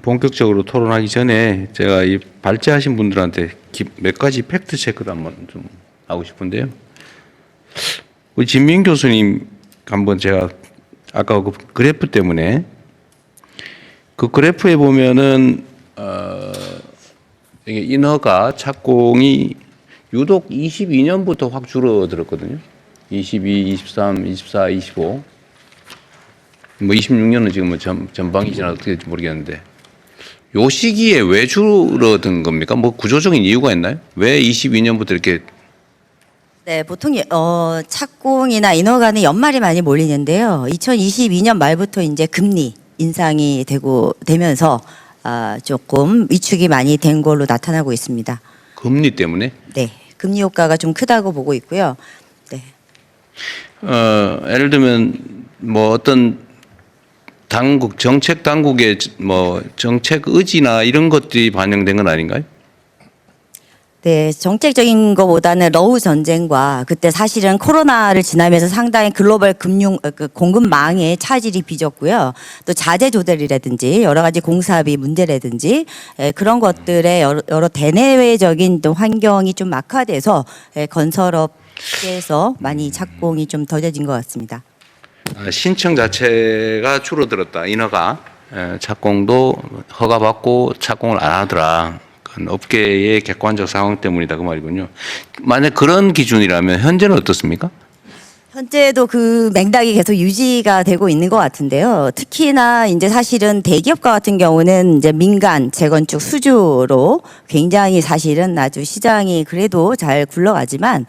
본격적으로 토론하기 전에 제가 이 발제하신 분들한테 몇 가지 팩트 체크를 한번 좀 하고 싶은데요. 우리 진민 교수님 한번 제가 아까 그 그래프 때문에 그 그래프에 보면은 이게 인허가 착공이 유독 22년부터 확 줄어들었거든요. 22, 23, 24, 25. 뭐 26년은 지금 뭐 전방이 지나 어떻게 될지 모르겠는데 요 시기에 왜 줄어든 겁니까? 뭐 구조적인 이유가 있나요? 왜 22년부터 이렇게? 네, 보통 착공이나 인허가는 연말에 많이 몰리는데요. 2022년 말부터 이제 금리 인상이 되면서 조금 위축이 많이 된 걸로 나타나고 있습니다. 금리 때문에? 네, 금리 효과가 좀 크다고 보고 있고요. 네. 예를 들면 뭐 어떤 정책 당국의 뭐 정책 의지나 이런 것들이 반영된 건 아닌가요? 네, 정책적인 것보다는 러우 전쟁과 그때 사실은 코로나를 지나면서 상당히 글로벌 공급망의 차질이 빚었고요. 또 자재 조달이라든지 여러 가지 공사비 문제라든지 그런 것들의 여러 대내외적인 또 환경이 좀 악화돼서 건설업계에서 많이 착공이 좀 더뎌진 것 같습니다. 신청 자체가 줄어들었다. 인허가 착공도 허가받고 착공을 안 하더라. 업계의 객관적 상황 때문이다 그 말이군요. 만약 그런 기준이라면 현재는 어떻습니까? 현재도 그 맥락이 계속 유지가 되고 있는 것 같은데요. 특히나 이제 사실은 대기업과 같은 경우는 이제 민간 재건축 수주로 굉장히 사실은 아주 시장이 그래도 잘 굴러가지만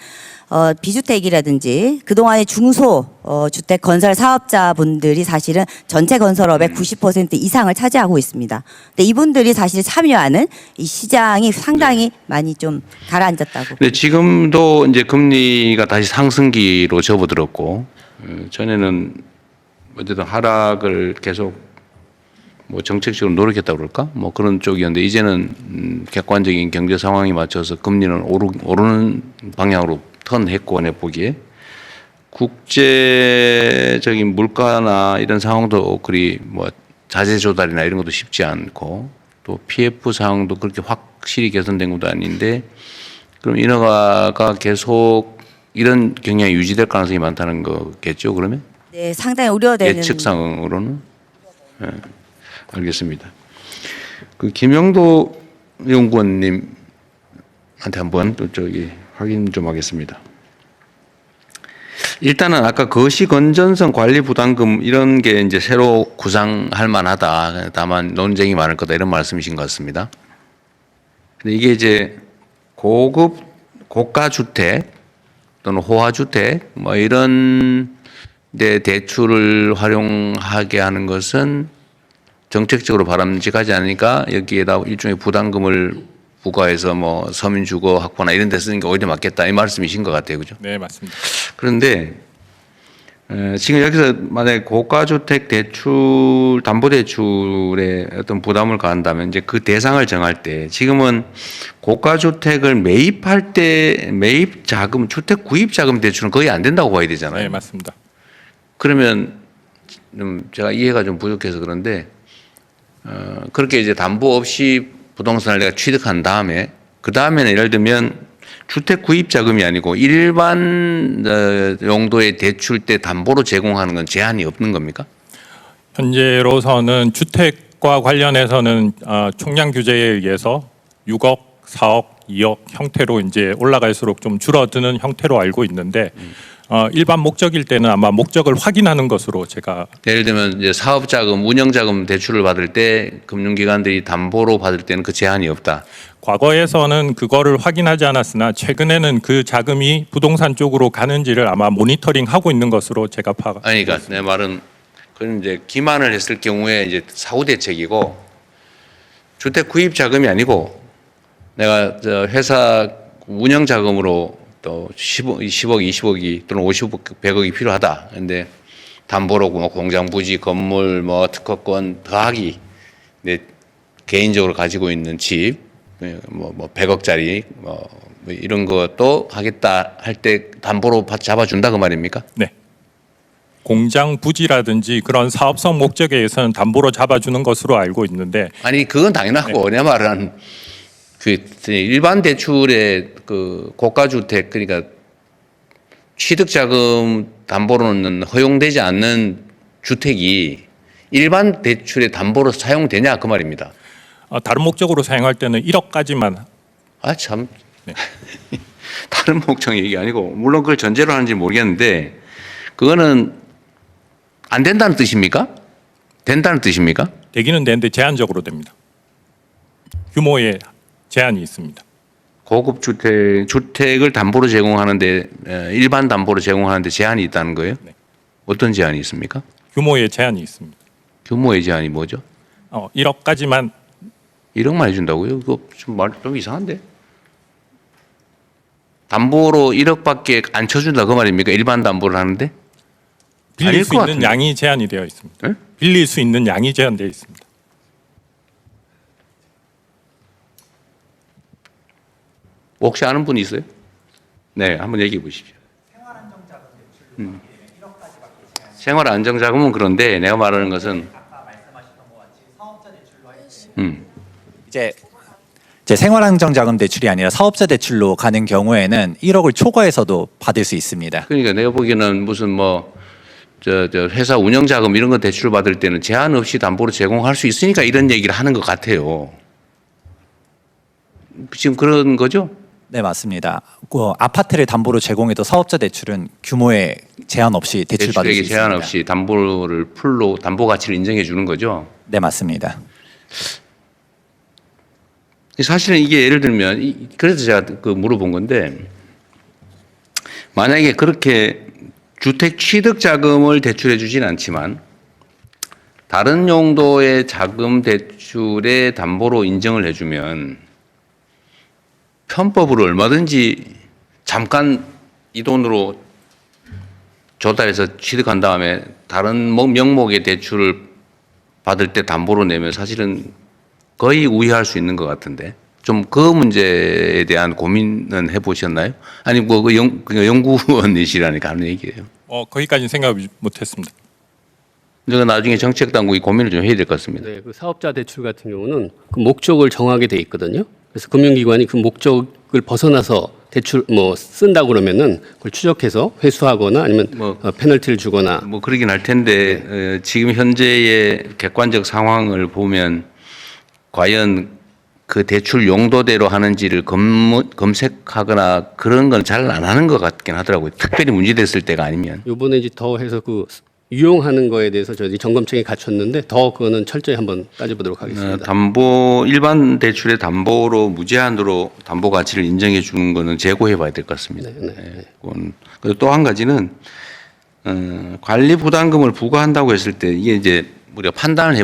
비주택이라든지 그동안의 중소 주택 건설 사업자분들이 사실은 전체 건설업의 90% 이상을 차지하고 있습니다. 근데 이분들이 사실 참여하는 이 시장이 상당히 많이 좀 가라앉았다고. 네, 지금도 이제 금리가 다시 상승기로 접어들었고 전에는 어쨌든 하락을 계속 뭐 정책적으로 노력했다고 그럴까? 뭐 그런 쪽이었는데 이제는 객관적인 경제 상황에 맞춰서 금리는 오르는 방향으로 턴했고 내 보기에 국제적인 물가나 이런 상황도 그리 뭐 자재 조달이나 이런 것도 쉽지 않고 또 PF 상황도 그렇게 확실히 개선된 것도 아닌데 그럼 인허가가 계속 이런 경향이 유지될 가능성이 많다는 거겠죠 그러면? 네, 상당히 우려되는 예측상으로는. 네, 알겠습니다. 그 김영도 연구원님한테 한번 또 확인 좀 하겠습니다. 일단은 아까 거시 건전성 관리 부담금 이런 게 이제 새로 구상할 만하다. 다만 논쟁이 많을 거다 이런 말씀이신 것 같습니다. 근데 이게 이제 고가 주택 또는 호화 주택 뭐 이런 데 대출을 활용하게 하는 것은 정책적으로 바람직하지 않으니까 여기에다 일종의 부담금을 부과해서 뭐 서민주거 확보나 이런 데 쓰는 게 오히려 맞겠다 이 말씀이신 것 같아요, 그죠? 네, 맞습니다. 그런데 지금 여기서 만약에 고가주택 대출 담보대출에 어떤 부담을 가한다면 이제 그 대상을 정할 때 지금은 고가주택을 매입할 때 매입 자금 주택 구입 자금 대출은 거의 안 된다고 봐야 되잖아요. 네, 맞습니다. 그러면 좀 제가 이해가 좀 부족해서 그런데 그렇게 이제 담보 없이 부동산을 내가 취득한 다음에 그 다음에는 예를 들면 주택 구입 자금이 아니고 일반 용도의 대출 때 담보로 제공하는 건 제한이 없는 겁니까? 현재로서는 주택과 관련해서는 총량 규제에 의해서 6억, 4억, 2억 형태로 이제 올라갈수록 좀 줄어드는 형태로 알고 있는데 일반 목적일 때는 아마 목적을 확인하는 것으로 제가 예를 들면 이제 사업자금, 운영자금 대출을 받을 때 금융기관들이 담보로 받을 때는 그 제한이 없다. 과거에서는 그거를 확인하지 않았으나 최근에는 그 자금이 부동산 쪽으로 가는지를 아마 모니터링하고 있는 것으로 제가 파악합니다. 아니, 그러니까 내 말은 그건 이제 기만을 했을 경우에 이제 사후 대책이고 주택 구입 자금이 아니고 내가 회사 운영 자금으로 또 10억, 20억이 또는 50억, 100억이 필요하다. 근데 담보로 뭐 공장 부지, 건물, 뭐 특허권 더하기 내 개인적으로 가지고 있는 집, 뭐 100억짜리 뭐 이런 것도 하겠다 할 때 담보로 잡아준다 그 말입니까? 네. 공장 부지라든지 그런 사업성 목적에 의해서는 담보로 잡아주는 것으로 알고 있는데 아니 그건 당연하고 내 말은 그 일반 대출의 그 고가주택 그러니까 취득자금 담보로는 허용되지 않는 주택이 일반 대출의 담보로 사용되냐 그 말입니다. 다른 목적으로 사용할 때는 1억까지만. 아 참. 네. 다른 목적 얘기 아니고 물론 그걸 전제로 하는지 모르겠는데 그거는 안 된다는 뜻입니까? 된다는 뜻입니까? 되기는 되는데 제한적으로 됩니다. 규모에 제한이 있습니다. 고급 주택을 담보로 제공하는데 일반 담보로 제공하는데 제한이 있다는 거예요? 네. 어떤 제한이 있습니까? 규모에 제한이 있습니다. 규모의 제한이 뭐죠? 1억까지만. 1억만 해준다고요? 그거 좀 이상한데? 담보로 1억밖에 안 쳐준다 그 말입니까? 일반 담보를 하는데? 빌릴 아닐 수 것 있는 같은데. 양이 제한이 되어 있습니다. 네? 빌릴 수 있는 양이 제한되어 있습니다. 혹시 아는 분이 있어요? 네, 한번 얘기해 보십시오. 생활안정자금은 그런데 내가 말하는 것은 이제 생활안정자금 대출이 아니라 사업자 대출로 가는 경우에는 1억을 초과해서도 받을 수 있습니다. 그러니까 내가 보기에는 무슨 뭐 저 회사 운영자금 이런 거 대출을 받을 때는 제한 없이 담보로 제공할 수 있으니까 이런 얘기를 하는 것 같아요. 지금 그런 거죠? 네, 맞습니다. 아파트를 담보로 제공해도 사업자 대출은 규모에 제한 없이 대출받을 수 대출액에 있습니다. 제한 없이 담보를 풀로 담보 가치를 인정해 주는 거죠. 네, 맞습니다. 사실은 이게 예를 들면 그래서 제가 그 물어본 건데 만약에 그렇게 주택 취득 자금을 대출해 주진 않지만 다른 용도의 자금 대출의 담보로 인정을 해주면 편법으로 얼마든지 잠깐 이 돈으로 조달해서 취득한 다음에 다른 명목의 대출을 받을 때 담보로 내면 사실은 거의 우회할 수 있는 것 같은데 좀 그 문제에 대한 고민은 해보셨나요? 아니 뭐 그 연구원이시라니까 하는 얘기예요. 거기까지는 생각 못했습니다. 제가 나중에 정책 당국이 고민을 좀 해야 될 것 같습니다. 네, 그 사업자 대출 같은 경우는 그 목적을 정하게 돼 있거든요. 그래서 금융기관이 그 목적을 벗어나서 대출 뭐 쓴다 그러면은 그걸 추적해서 회수하거나 아니면 페널티를 주거나 뭐 그러긴 할 텐데 지금 현재의 객관적 상황을 보면 과연 그 대출 용도대로 하는지를 검색하거나 그런 건 잘 안 하는 것 같긴 하더라고요. 특별히 문제됐을 때가 아니면. 요번에 이제 더 해서 그 유용하는 거에 대해서 저희 점검청이 갖췄는데 더 그거는 철저히 한번 따져보도록 하겠습니다. 담보 일반 대출의 담보로 무제한으로 담보 가치를 인정해 주는 거는 재고해 봐야 될 것 같습니다. 그리고 또 한 가지는 관리 부담금을 부과한다고 했을 때 이게 이제 우리가 판단을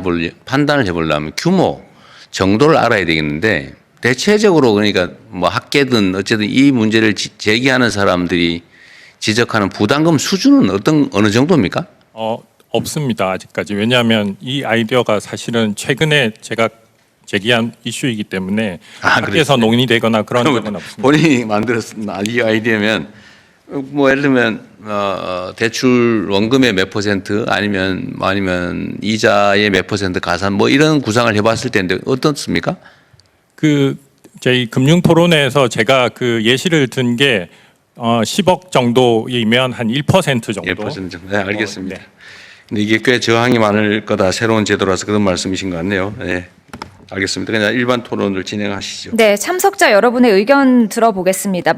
해보려면 규모 정도를 알아야 되겠는데 대체적으로 그러니까 뭐 학계든 어쨌든 이 문제를 제기하는 사람들이 지적하는 부담금 수준은 어느 정도입니까? 없습니다. 아직까지. 왜냐하면 이 아이디어가 사실은 최근에 제가 제기한 이슈이기 때문에 학계에서 논의되거나 그런 적은 없습니다. 본인이 만들었은 이 아이디어면 뭐 예를 들면 대출 원금의 몇 퍼센트 아니면 이자의 몇 퍼센트 가산 뭐 이런 구상을 해봤을 텐데 어떻습니까? 그 저희 금융 토론회에서 제가 그 예시를 든 게 10억 정도이면 한 1% 정도. 1% 정도. 네, 알겠습니다. 네. 근데 이게 꽤 저항이 많을 거다. 새로운 제도라서 그런 말씀이신 것 같네요. 네. 알겠습니다. 그냥 일반 토론을 진행하시죠. 네, 참석자 여러분의 의견 들어보겠습니다.